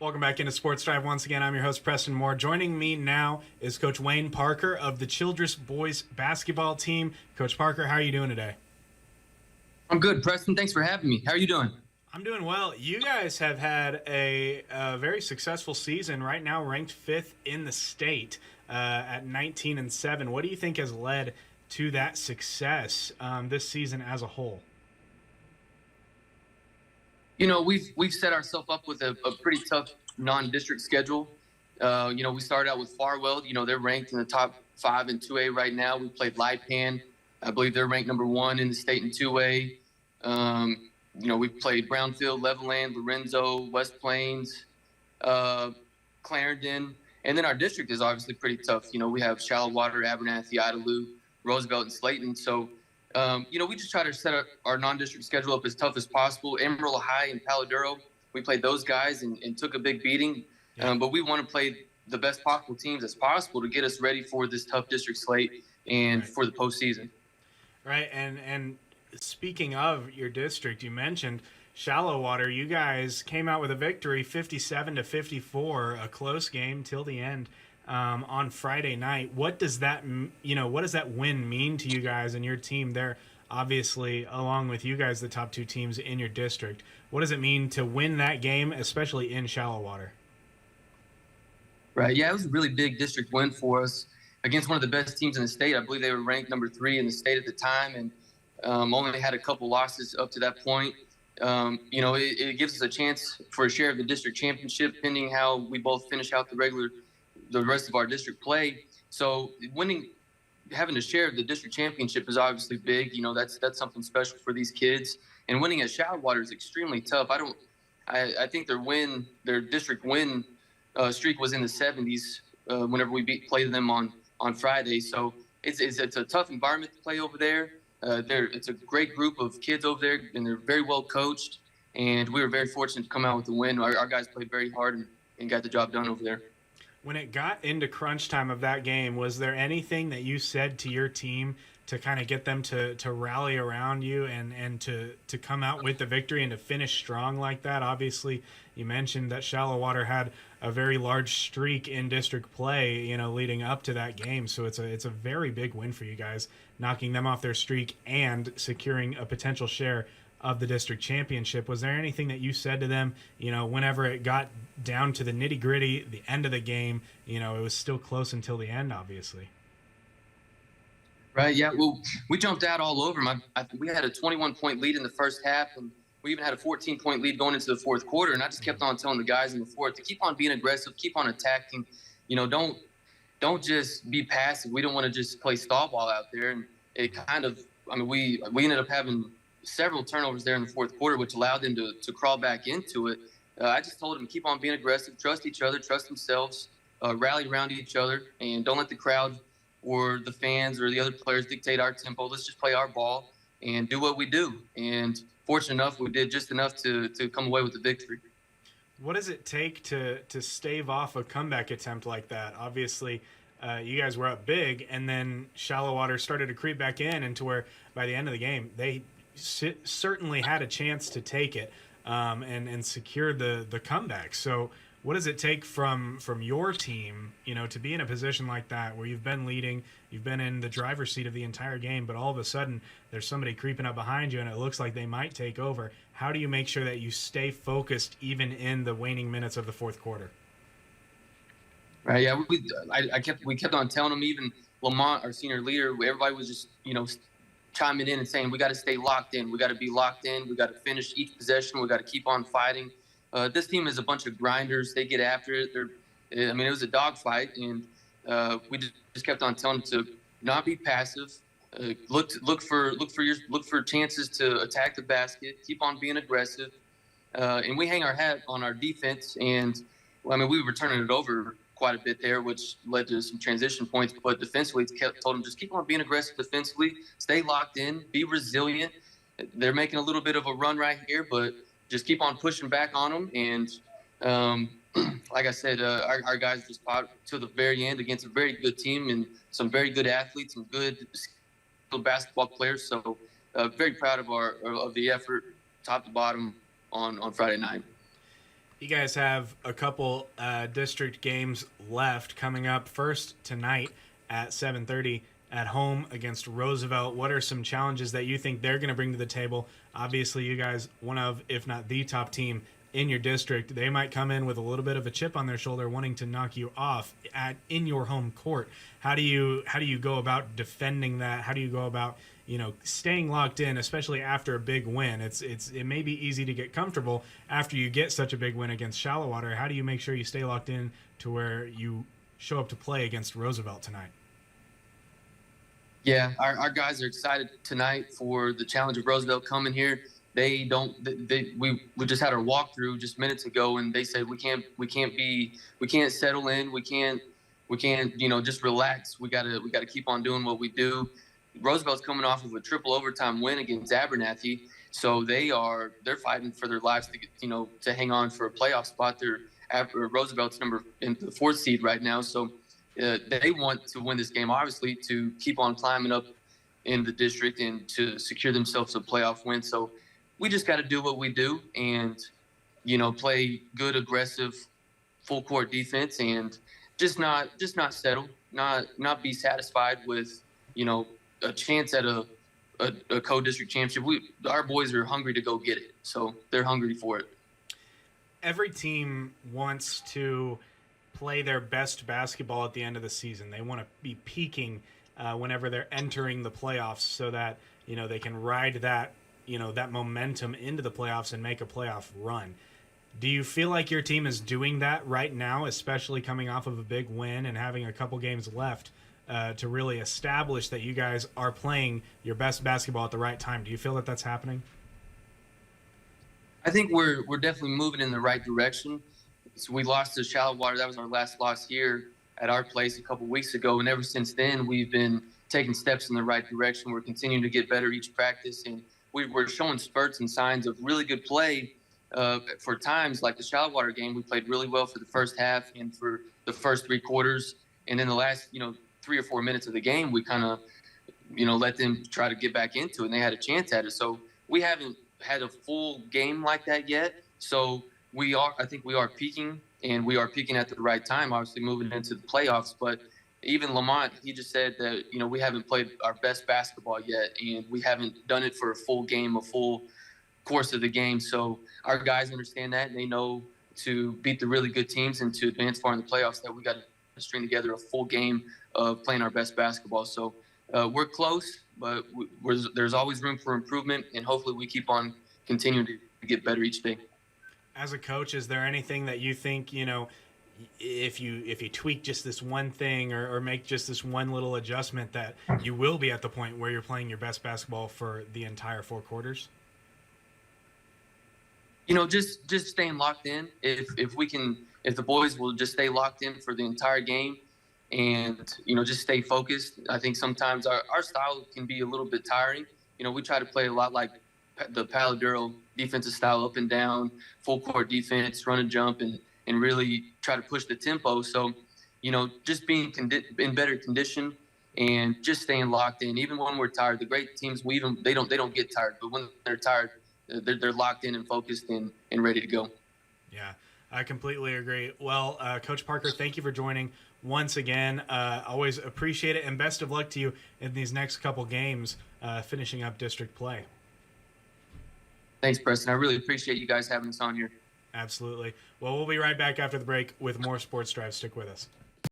Welcome back into Sports Drive once again. I'm your host, Preston Moore. Joining me now is Coach Wayne Parker of the Childress boys basketball team. Coach Parker, how are you doing today? I'm good, Preston. Thanks for having me. How are you doing? I'm doing well. You guys have had a very successful season. Right now, ranked fifth in the state at 19-7. What do you think has led to that success this season as a whole? You know, we've set ourselves up with a pretty tough non-district schedule. We started out with Farwell. You know, they're ranked in the top 5 in 2A right now. We played Lipan. I believe they're ranked number 1 in the state in 2A. We played Brownfield, Levelland, Lorenzo, West Plains, Clarendon. And then our district is obviously pretty tough. You know, we have Shallow Water, Abernathy, Idalou, Roosevelt, and Slayton. So, we just try to set our non-district schedule up as tough as possible. Amarillo High and Paladuro, we played those guys and took a big beating. But we want to play the best possible teams as possible to get us ready for this tough district slate and for the postseason. Right, and speaking of your district, you mentioned Shallow Water. You guys came out with a victory, 57-54, a close game till the end on Friday night. What does that win mean to you guys and your team? They're obviously, along with you guys, the top 2 teams in your district. What does it mean to win that game, especially in Shallow Water? Right, yeah, it was a really big district win for us against one of the best teams in the state. I believe they were ranked number 3 in the state at the time, and only had a couple losses up to that point. It gives us a chance for a share of the district championship, pending how we both finish out the rest of our district play. So having a share of the district championship is obviously big. You know, that's something special for these kids. And winning at Shallow Water is extremely tough. I think their district win streak was in the 70s whenever we played them on Friday. So it's a tough environment to play over there. It's a great group of kids over there, and they're very well coached. And we were very fortunate to come out with the win. Our guys played very hard and got the job done over there. When it got into crunch time of that game, was there anything that you said to your team to kind of get them to rally around you and to come out with the victory and to finish strong like that? Obviously, you mentioned that Shallow Water had a very large streak in district play, leading up to that game. So it's a very big win for you guys, knocking them off their streak and securing a potential share of the district championship. Was there anything that you said to them, whenever it got down to the nitty gritty, the end of the game, it was still close until the end, obviously? Right. Yeah. Well, we jumped out all over them. We had a 21-point lead in the first half, and we even had a 14-point lead going into the fourth quarter. And I just kept on telling the guys in the fourth to keep on being aggressive, keep on attacking. Don't just be passive. We don't want to just play stall ball out there. And it we ended up having several turnovers there in the fourth quarter, which allowed them to crawl back into it. I just told them to keep on being aggressive, trust each other, trust themselves, rally around each other, and don't let the crowd or the fans or the other players dictate our tempo. Let's just play our ball and do what we do. And fortunate enough, we did just enough to come away with the victory. What does it take to stave off a comeback attempt like that? Obviously, you guys were up big, and then Shallow Water started to creep back in, to where by the end of the game, they certainly had a chance to take it and secure the comeback. So what does it take from your team, to be in a position like that where you've been leading, you've been in the driver's seat of the entire game, but all of a sudden there's somebody creeping up behind you and it looks like they might take over? How do you make sure that you stay focused even in the waning minutes of the fourth quarter? Right. Yeah. We kept on telling them, even Lamont, our senior leader, everybody was just, chiming in and saying, we got to stay locked in. We got to be locked in. We got to finish each possession. We got to keep on fighting. This team is a bunch of grinders. They get after it. It was a dogfight, and we just kept on telling them to not be passive. Look for chances to attack the basket. Keep on being aggressive, and we hang our hat on our defense. And we were turning it over quite a bit there, which led to some transition points. But defensively, told them just keep on being aggressive defensively, stay locked in, be resilient. They're making a little bit of a run right here, but just keep on pushing back on them. And like I said, our guys just fought to the very end against a very good team and some very good athletes and good basketball players. So very proud of the effort, top to bottom, on Friday night. You guys have a couple district games left coming up. First tonight at 7:30 at home against Roosevelt. What are some challenges that you think they're going to bring to the table? Obviously, you guys one of, if not the top team in your district. They might come in with a little bit of a chip on their shoulder, wanting to knock you off in your home court. How do you go about defending that? How do you go about staying locked in, especially after a big win? It may be easy to get comfortable after you get such a big win against Shallow Water. How do you make sure you stay locked in to where you show up to play against Roosevelt tonight? Yeah, our guys are excited tonight for the challenge of Roosevelt coming here. We just had our walkthrough just minutes ago, and they said we can't settle in, we can't just relax. We gotta keep on doing what we do. Roosevelt's coming off of a triple overtime win against Abernathy, so they're fighting for their lives to get, to hang on for a playoff spot. Roosevelt's number in the 4th seed right now, so they want to win this game, obviously, to keep on climbing up in the district and to secure themselves a playoff win. So we just got to do what we do and, play good, aggressive, full court defense and just not settle, not be satisfied with, a chance at a co-district championship. Our boys are hungry to go get it. So they're hungry for it. Every team wants to play their best basketball at the end of the season. They want to be peaking whenever they're entering the playoffs so that, they can ride that, that momentum into the playoffs and make a playoff run. Do you feel like your team is doing that right now, especially coming off of a big win and having a couple games left to really establish that you guys are playing your best basketball at the right time? Do you feel that that's happening? I think we're definitely moving in the right direction. So we lost to Shallow Water. That was our last loss here at our place a couple weeks ago. And ever since then, we've been taking steps in the right direction. We're continuing to get better each practice. And we're showing spurts and signs of really good play. For times like the Shallow Water game, we played really well for the first half and for the first 3 quarters. And then the last, 3 or 4 minutes of the game, we kind of, let them try to get back into it. And they had a chance at it. So we haven't had a full game like that yet. So I think we are peaking, and we are peaking at the right time, obviously moving into the playoffs. But even Lamont, he just said that, we haven't played our best basketball yet, and we haven't done it for a full game, a full course of the game. So our guys understand that, and they know to beat the really good teams and to advance far in the playoffs that we got to string together a full game of playing our best basketball. So we're close, but there's always room for improvement, and hopefully we keep on continuing to get better each day. As a coach, is there anything that you think, if you tweak just this one thing or make just this one little adjustment, that you will be at the point where you're playing your best basketball for the entire 4 quarters? Just staying locked in. If the boys will just stay locked in for the entire game and, just stay focused. I think sometimes our style can be a little bit tiring. We try to play a lot like the Paladuro defensive style, up and down, full court defense, run and jump, and really try to push the tempo. So, just being in better condition and just staying locked in. Even when we're tired, the great teams, they don't get tired, but when they're tired, they're locked in and focused and ready to go. Yeah, I completely agree. Well, Coach Parker, thank you for joining once again. Always appreciate it, and best of luck to you in these next couple games, finishing up district play. Thanks, Preston. I really appreciate you guys having us on here. Absolutely. Well, we'll be right back after the break with more Sports Drive. Stick with us.